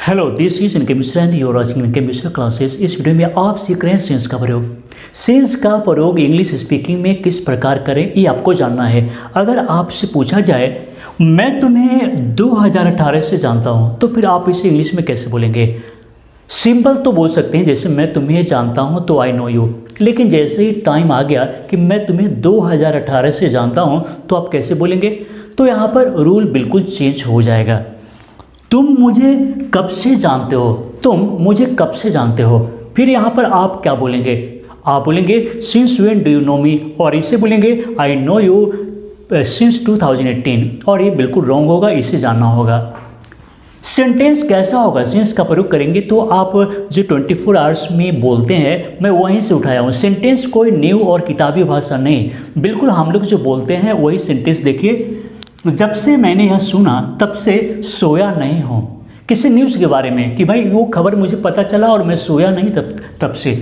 Hello, this is इनके Mishra and your watching इनके Mishra classes. इस वीडियो में आप सीख रहे हैं सेंस का प्रयोग। सेंस का प्रयोग इंग्लिश स्पीकिंग में किस प्रकार करें ये आपको जानना है। अगर आपसे पूछा जाए मैं तुम्हें 2018 से जानता हूँ, तो फिर आप इसे इंग्लिश में कैसे बोलेंगे? सिंपल तो बोल सकते हैं, जैसे मैं तुम्हें जानता हूँ तो आई नो यू। लेकिन जैसे ही टाइम आ गया कि मैं तुम्हें 2018 से जानता हूँ, तो आप कैसे बोलेंगे? तो यहाँ पर रूल बिल्कुल चेंज हो जाएगा। तुम मुझे कब से जानते हो, तुम मुझे कब से जानते हो। फिर यहाँ पर आप क्या बोलेंगे? आप बोलेंगे since when do you know me, और इसे बोलेंगे आई नो यू सिंस 2018, और ये बिल्कुल रॉन्ग होगा, इसे जानना होगा। सेंटेंस कैसा होगा? सिंस का प्रयोग करेंगे तो आप जो 24 आवर्स में बोलते हैं, मैं वहीं से उठाया हूँ। सेंटेंस कोई न्यू और किताबी भाषा नहीं, बिल्कुल हम लोग जो बोलते हैं वही सेंटेंस। देखिए, जब से मैंने यह सुना तब से सोया नहीं हूँ। किसी न्यूज़ के बारे में कि भाई वो खबर मुझे पता चला और मैं सोया नहीं तब से।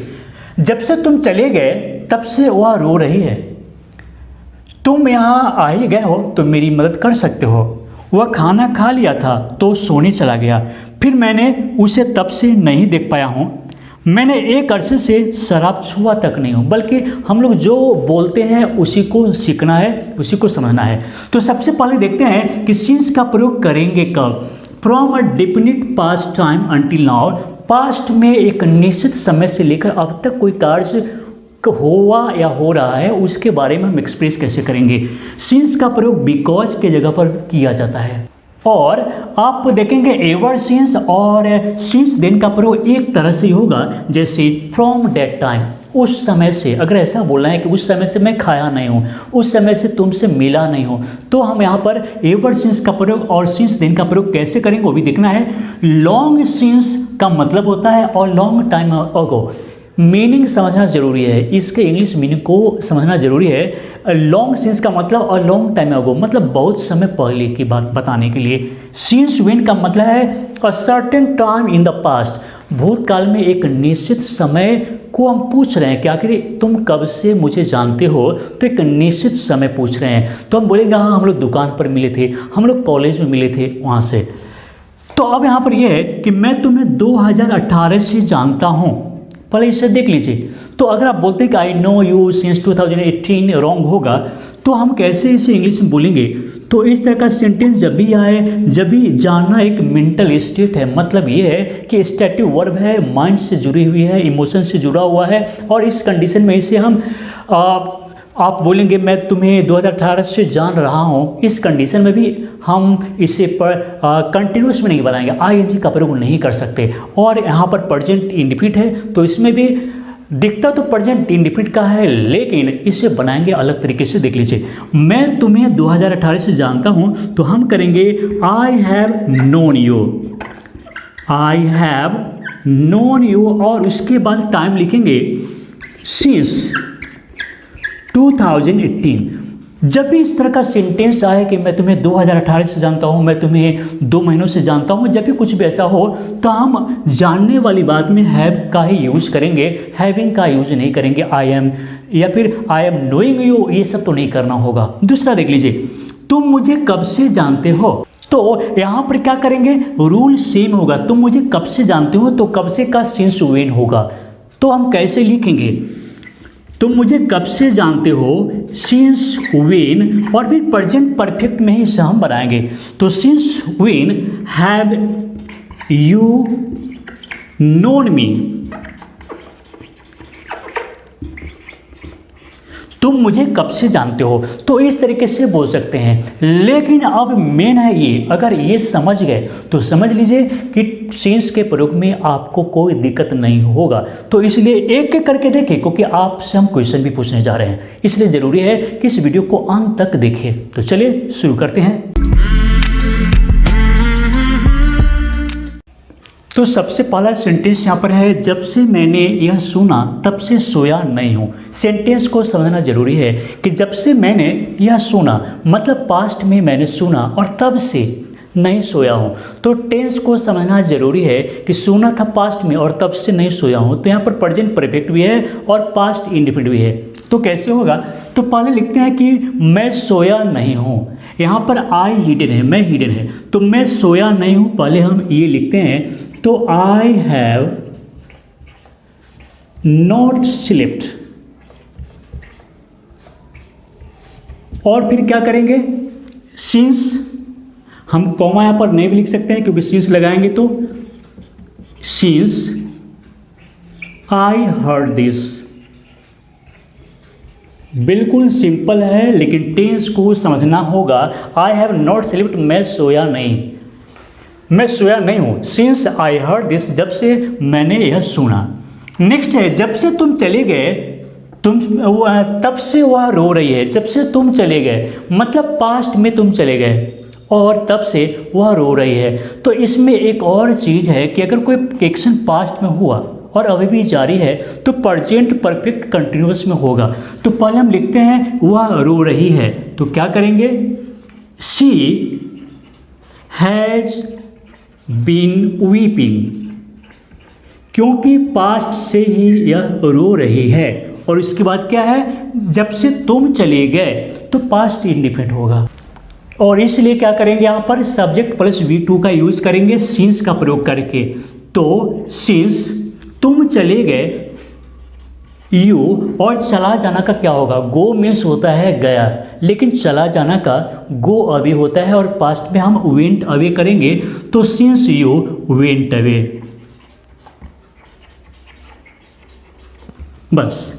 जब से तुम चले गए तब से वह रो रही है। तुम यहाँ आ ही गए हो तो मेरी मदद कर सकते हो। वह खाना खा लिया था तो सोने चला गया, फिर मैंने उसे तब से नहीं देख पाया हूँ। मैंने एक अरसे से शराब छुआ तक नहीं हूँ। बल्कि हम लोग जो बोलते हैं उसी को सीखना है, उसी को समझना है। तो सबसे पहले देखते हैं कि सिंस का प्रयोग करेंगे कब। From a definite past time until now, past में एक निश्चित समय से लेकर अब तक कोई कार्य हुआ या हो रहा है उसके बारे में हम एक्सप्रेस कैसे करेंगे। सिंस का प्रयोग बिकॉज के जगह पर किया जाता है। और आप देखेंगे एवर सिंस और सिंस देन का प्रयोग एक तरह से ही होगा, जैसे फ्रॉम दैट टाइम, उस समय से। अगर ऐसा बोलना है कि उस समय से मैं खाया नहीं हूँ, उस समय से तुमसे मिला नहीं हूँ, तो हम यहाँ पर एवर सिंस का प्रयोग और सिंस देन का प्रयोग कैसे करेंगे वो भी देखना है। लॉन्ग सिंस का मतलब होता है और लॉन्ग टाइम अगो। मीनिंग समझना जरूरी है, इसके इंग्लिश मीनिंग को समझना जरूरी है। लॉन्ग सिंस का मतलब और लॉन्ग टाइम अगो मतलब बहुत समय पहले की बात बताने के लिए। सिंस व्हेन का मतलब है a certain time in the past, भूतकाल में एक निश्चित समय को हम पूछ रहे हैं कि आखिर तुम कब से मुझे जानते हो, तो एक निश्चित समय पूछ रहे हैं। तो हम बोलेंगे हाँ, हम लोग दुकान पर मिले थे, हम लोग कॉलेज में मिले थे वहाँ से। तो अब यहाँ पर यह है कि मैं तुम्हें 2018 से जानता हूँ, पहले इसे देख लीजिए। तो अगर आप बोलते हैं कि I know you since 2018 wrong होगा, तो हम कैसे इसे इंग्लिश में बोलेंगे? तो इस तरह का सेंटेंस जब भी आए, जब भी जानना एक मेंटल स्टेट है, मतलब ये है कि स्टैटिक वर्ब है, माइंड से जुड़ी हुई है, इमोशन से जुड़ा हुआ है, और इस कंडीशन में इसे हम आप बोलेंगे मैं तुम्हें 2018 से जान रहा हूँ, इस कंडीशन में भी हम इसे पर कंटिन्यूस में नहीं बनाएंगे, आईएनजी का प्रयोग नहीं कर सकते। और यहाँ पर प्रेजेंट इंडेफिनिट है, तो इसमें भी दिखता तो प्रेजेंट इंडेफिनिट का है, लेकिन इसे बनाएंगे अलग तरीके से। देख लीजिए, मैं तुम्हें 2018 से जानता हूँ, तो हम करेंगे I have known you, I have known you, और उसके बाद टाइम लिखेंगे सिंस 2018। जब भी इस तरह का सेंटेंस आए कि मैं तुम्हें 2018 से जानता हूँ, मैं तुम्हें 2 महीनों से जानता हूँ, जब भी कुछ भी ऐसा हो, तो हम जानने वाली बात में हैव का ही यूज़ करेंगे, हैविंग का यूज़ नहीं करेंगे। आई एम या फिर आई एम नोइंग यू, ये सब तो नहीं करना होगा। दूसरा देख लीजिए, तुम मुझे कब से जानते हो, तो यहाँ पर क्या करेंगे? रूल सेम होगा। तुम मुझे कब से जानते हो, तो कब से का सिंस व्हेन होगा। तो हम कैसे लिखेंगे? तुम मुझे कब से जानते हो, सिंस व्हेन, और फिर प्रेजेंट परफेक्ट में ही इसे हम बनाएंगे। तो since when have you known me, तुम मुझे कब से जानते हो, तो इस तरीके से बोल सकते हैं। लेकिन अब मेन है ये, अगर ये समझ गए तो समझ लीजिए कि सिंस के प्रयोग में आपको कोई दिक्कत नहीं होगा। तो इसलिए एक एक करके देखें, क्योंकि आपसे हम क्वेश्चन भी पूछने जा रहे हैं, इसलिए ज़रूरी है कि इस वीडियो को अंत तक देखें। तो चलिए शुरू करते हैं। तो सबसे पहला सेंटेंस यहाँ पर है, जब से मैंने यह सुना तब से सोया नहीं हूँ। सेंटेंस को समझना जरूरी है कि जब से मैंने यह सुना मतलब पास्ट में मैंने सुना और तब से नहीं सोया हूँ। तो टेंस को समझना जरूरी है कि सुना था पास्ट में और तब से नहीं सोया हूँ। तो यहाँ पर प्रेजेंट परफेक्ट भी है और पास्ट इंडेफिनिट भी है। तो कैसे होगा? तो पहले लिखते हैं कि मैं सोया नहीं हूँ। यहाँ पर आई हिडन है, मैं हिडन है, तो मैं सोया नहीं हूँ पहले हम ये लिखते हैं। तो आई हैव नॉट स्लीप्ड। और फिर क्या करेंगे? सिंस, हम कॉमा यहाँ पर नहीं भी लिख सकते हैं क्योंकि सिंस लगाएंगे तो सिंस आई हर्ड दिस। बिल्कुल सिंपल है लेकिन टेंस को समझना होगा। आई हैव नॉट स्लीप्ड, मैं सोया नहीं, मैं सोया नहीं हूँ। सिंस आई हर्ड दिस, जब से मैंने यह सुना। नेक्स्ट है जब से तुम चले गए, तब से वह रो रही है। जब से तुम चले गए मतलब पास्ट में तुम चले गए और तब से वह रो रही है। तो इसमें एक और चीज़ है कि अगर कोई एक्शन पास्ट में हुआ और अभी भी जारी है तो प्रेजेंट परफेक्ट कंटिन्यूअस में होगा। तो पहले हम लिखते हैं वह रो रही है, तो क्या करेंगे? शी हैज़ बीन वीपिंग, क्योंकि पास्ट से ही यह रो रही है। और इसके बाद क्या है? जब से तुम चले गए, तो पास्ट इंडिफिनिट होगा और इसलिए क्या करेंगे? यहाँ पर सब्जेक्ट प्लस V2 का यूज करेंगे सिंस का प्रयोग करके। तो सिंस तुम चले गए, यू, और चला जाना का क्या होगा? गो मीन्स होता है गया, लेकिन चला जाना का गो अवे होता है और पास्ट में हम वेंट अवे करेंगे। तो सिंस यू वेंट अवे, बस।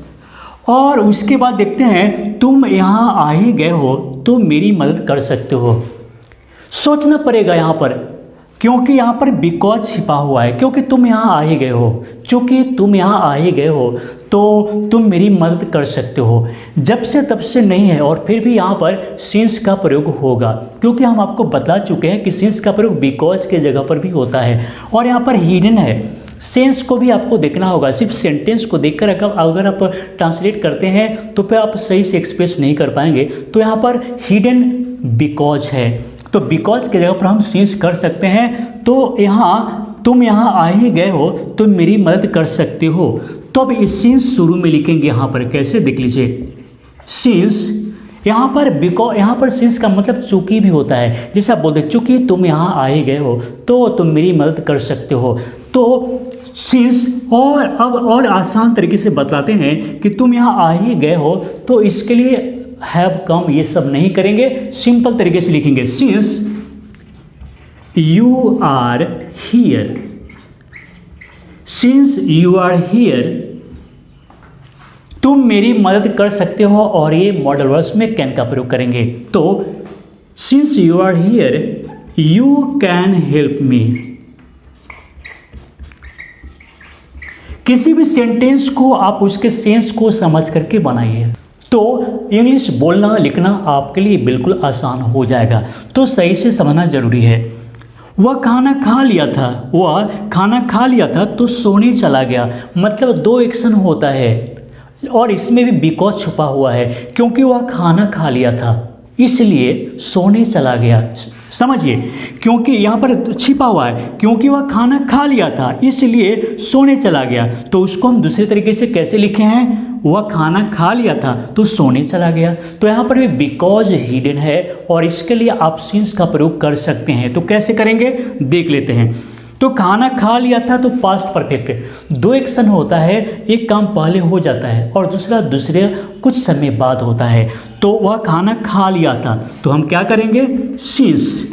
और उसके बाद देखते हैं तुम यहाँ आ ही गए हो तो मेरी मदद कर सकते हो। सोचना पड़ेगा यहाँ पर, क्योंकि यहाँ पर बिकॉज छिपा हुआ है, क्योंकि तुम यहाँ आ ही गए हो। चूँकि तुम यहाँ आ ही गए हो तो तुम मेरी मदद कर सकते हो। जब से तब से नहीं है और फिर भी यहाँ पर सिंस का प्रयोग होगा, क्योंकि हम आपको बता चुके हैं कि सिंस का प्रयोग बिकॉज के जगह पर भी होता है। और यहाँ पर हिडन है, सेंस को भी आपको देखना होगा। सिर्फ सेंटेंस को देखकर अगर आप ट्रांसलेट करते हैं तो फिर आप सही से एक्सप्रेस नहीं कर पाएंगे। तो यहाँ पर हिडन बिकॉज है, तो बिकॉज की जगह पर हम सिंस कर सकते हैं। तो यहाँ तुम यहाँ आ ही गए हो तो मेरी मदद कर सकते हो। तो अब इस सिंस शुरू में लिखेंगे यहाँ पर, कैसे देख लीजिए। सिंस यहाँ पर सिंस का मतलब चूंकि भी होता है। जैसे आप बोलते चूंकि तुम यहाँ आ ही गए हो तो तुम मेरी मदद कर सकते हो। तो सिंस, और अब और आसान तरीके से बतलाते हैं कि तुम यहाँ आ ही गए हो, तो इसके लिए हैव कम ये सब नहीं करेंगे, सिंपल तरीके से लिखेंगे since you are here. Since you are here, तुम मेरी मदद कर सकते हो, और ये मॉडल वर्ब्स में कैन का प्रयोग करेंगे। तो since you are here you can help me. किसी भी सेंटेंस को आप उसके सेंस को समझ करके बनाइए, तो इंग्लिश बोलना लिखना आपके लिए बिल्कुल आसान हो जाएगा। तो सही से समझना जरूरी है। वह खाना खा लिया था तो सोने चला गया, मतलब दो एक्शन होता है और इसमें भी बिकॉज छुपा हुआ है, क्योंकि वह खाना खा लिया था इसलिए सोने चला गया। समझिए, क्योंकि यहाँ पर छिपा हुआ है, क्योंकि वह खाना खा लिया था इसलिए सोने चला गया। तो उसको हम दूसरे तरीके से कैसे लिखे हैं? वह खाना खा लिया था तो सोने चला गया। तो यहाँ पर भी बिकॉज हिडन है और इसके लिए आप सिंस का प्रयोग कर सकते हैं। तो कैसे करेंगे देख लेते हैं। तो खाना खा लिया था तो पास्ट परफेक्ट, दो एक्शन होता है, एक काम पहले हो जाता है और दूसरा दूसरे कुछ समय बाद होता है। तो वह खाना खा लिया था तो हम क्या करेंगे? सिंस।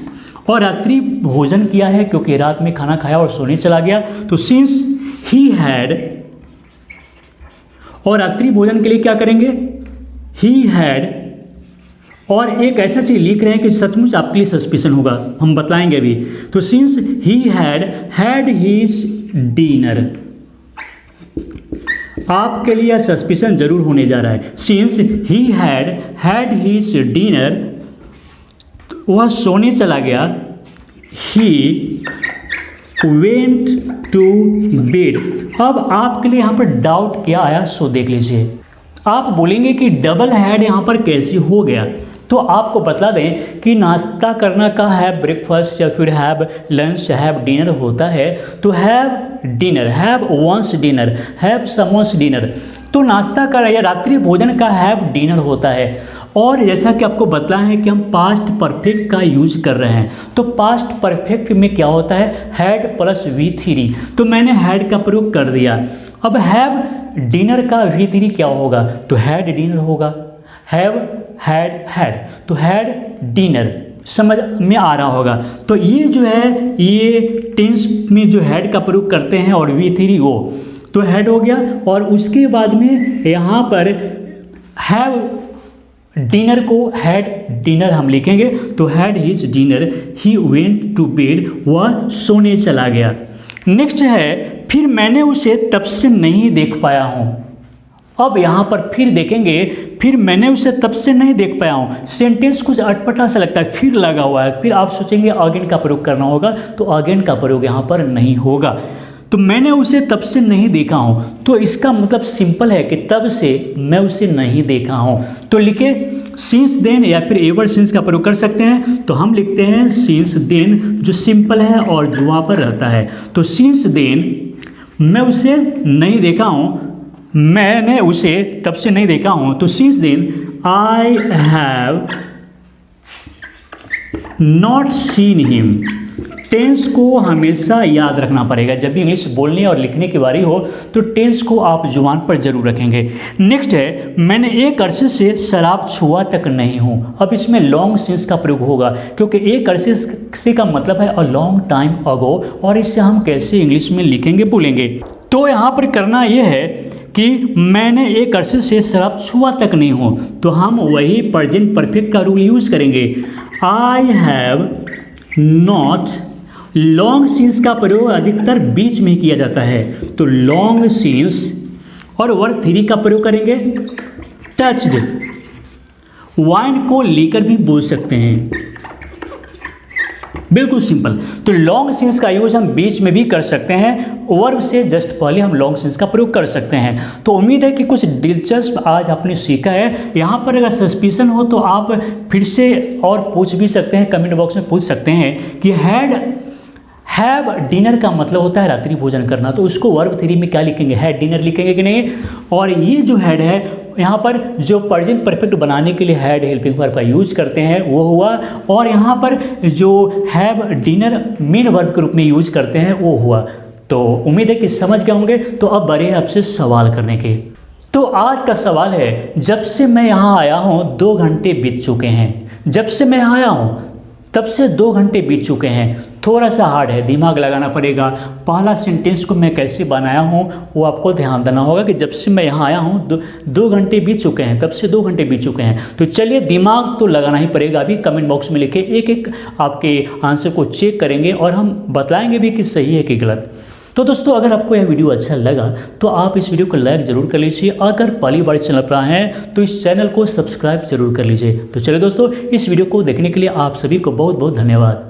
और रात्रि भोजन किया है, क्योंकि रात में खाना खाया और सोने चला गया, तो सिंस ही हैड। और रात्रि भोजन के लिए क्या करेंगे? He had. और एक ऐसा चीज़ लिख रहे हैं कि सचमुच आपके लिए सस्पिशन होगा, हम बताएंगे अभी। तो since he had his dinner, आपके लिए सस्पिशन जरूर होने जा रहा है। Since he had his dinner, वह सोने चला गया। He went to bed. अब आपके लिए यहाँ पर डाउट क्या आया सो देख लीजिए। आप बोलेंगे कि डबल हैड यहाँ पर कैसे हो गया? तो आपको बता दें कि नाश्ता करना का हैव ब्रेकफास्ट या फिर हैव लंच हैव डिनर होता है। तो have dinner, have one's dinner, have someone's dinner. तो नाश्ता का या रात्रि भोजन का हैव डिनर होता है। और जैसा कि आपको बतला है कि हम पास्ट परफेक्ट का यूज कर रहे हैं, तो पास्ट परफेक्ट में क्या होता है, हैड प्लस V3। तो मैंने हैड का प्रयोग कर दिया। अब हैव डिनर का V3 क्या होगा, तो हैड डिनर होगा। हैव हैड हैड, तो हैड डिनर समझ में आ रहा होगा। तो ये जो है ये टेंस में जो हैड का प्रयोग करते हैं और V3 वो तो हैड हो गया। और उसके बाद में यहाँ पर हैव डिनर को हैड डिनर हम लिखेंगे, तो had his dinner, he went to bed, वह सोने चला गया। नेक्स्ट है फिर मैंने उसे तब से नहीं देख पाया हूँ। अब यहाँ पर फिर देखेंगे, फिर मैंने उसे तब से नहीं देख पाया हूँ। सेंटेंस कुछ अटपटा सा लगता है, फिर लगा हुआ है, फिर आप सोचेंगे अगेन का प्रयोग करना होगा, तो अगेन का प्रयोग यहाँ पर नहीं होगा। तो मैंने उसे तब से नहीं देखा हूँ, तो इसका मतलब सिंपल है कि तब से मैं उसे नहीं देखा हूँ। तो लिखे सिंस देन या फिर एवर सिंस का प्रयोग कर सकते हैं। तो हम लिखते हैं सिंस देन, जो सिंपल है और जो वहाँ पर रहता है। तो सिंस देन मैं उसे नहीं देखा हूँ, मैंने उसे तब से नहीं देखा हूँ। तो since then I have not seen him. Tense को हमेशा याद रखना पड़ेगा, जब भी इंग्लिश बोलने और लिखने की बारी हो तो टेंस को आप जुबान पर जरूर रखेंगे। नेक्स्ट है मैंने एक अरसे से शराब छुआ तक नहीं हूँ। अब इसमें लॉन्ग सिंस का प्रयोग होगा, क्योंकि एक अरसे से का मतलब है अ लॉन्ग टाइम अगो, और इससे हम कैसे इंग्लिश में लिखेंगे बोलेंगे। तो यहाँ पर करना यह है कि मैंने एक अरसे से शराब छुआ तक नहीं हूँ, तो हम वही प्रेजेंट परफेक्ट का रूल यूज़ करेंगे। आई हैव नॉट, लॉन्ग सिंस का प्रयोग अधिकतर बीच में किया जाता है, तो लॉन्ग सिंस, और वर्ब 3 का प्रयोग करेंगे टच्ड। वाइन को लेकर भी बोल सकते हैं, बिल्कुल सिंपल। तो लॉन्ग सिंस का यूज हम बीच में भी कर सकते हैं, वर्ब से जस्ट पहले हम लॉन्ग सिंस का प्रयोग कर सकते हैं। तो उम्मीद है कि कुछ दिलचस्प आज आपने सीखा है। यहाँ पर अगर सस्पिशन हो तो आप फिर से और पूछ भी सकते हैं, कमेंट बॉक्स में पूछ सकते हैं कि हैव डिनर का मतलब होता है रात्रि भोजन करना, तो उसको वर्ब 3 में क्या लिखेंगे, हैड डिनर लिखेंगे कि नहीं। और ये जो हैड है यहाँ पर जो प्रेजेंट परफेक्ट बनाने के लिए हैड हेल्पिंग वर्ब का यूज करते हैं वो हुआ, और यहाँ पर जो हैव डिनर मेन वर्ब के रूप में यूज करते हैं वो हुआ। तो उम्मीद है कि समझ गए होंगे। तो अब बड़े आपसे सवाल करने के। तो आज का सवाल है, जब से मैं यहाँ आया हूँ 2 घंटे बीत चुके हैं। जब से मैं यहाँ आया हूँ तब से 2 घंटे बीत चुके हैं। थोड़ा सा हार्ड है, दिमाग लगाना पड़ेगा। पहला सेंटेंस को मैं कैसे बनाया हूँ वो आपको ध्यान देना होगा कि जब से मैं यहाँ आया हूँ 2 घंटे बीत चुके हैं, तब से 2 घंटे बीत चुके हैं। तो चलिए दिमाग तो लगाना ही पड़ेगा। अभी कमेंट बॉक्स में लिखे एक एक आपके आंसर को चेक करेंगे और हम बताएंगे भी कि सही है कि गलत। तो दोस्तों अगर आपको यह वीडियो अच्छा लगा तो आप इस वीडियो को लाइक ज़रूर कर लीजिए। अगर पहली बार चैनल पर आए हैं तो इस चैनल को सब्सक्राइब जरूर कर लीजिए। तो चलिए दोस्तों, इस वीडियो को देखने के लिए आप सभी को बहुत बहुत धन्यवाद।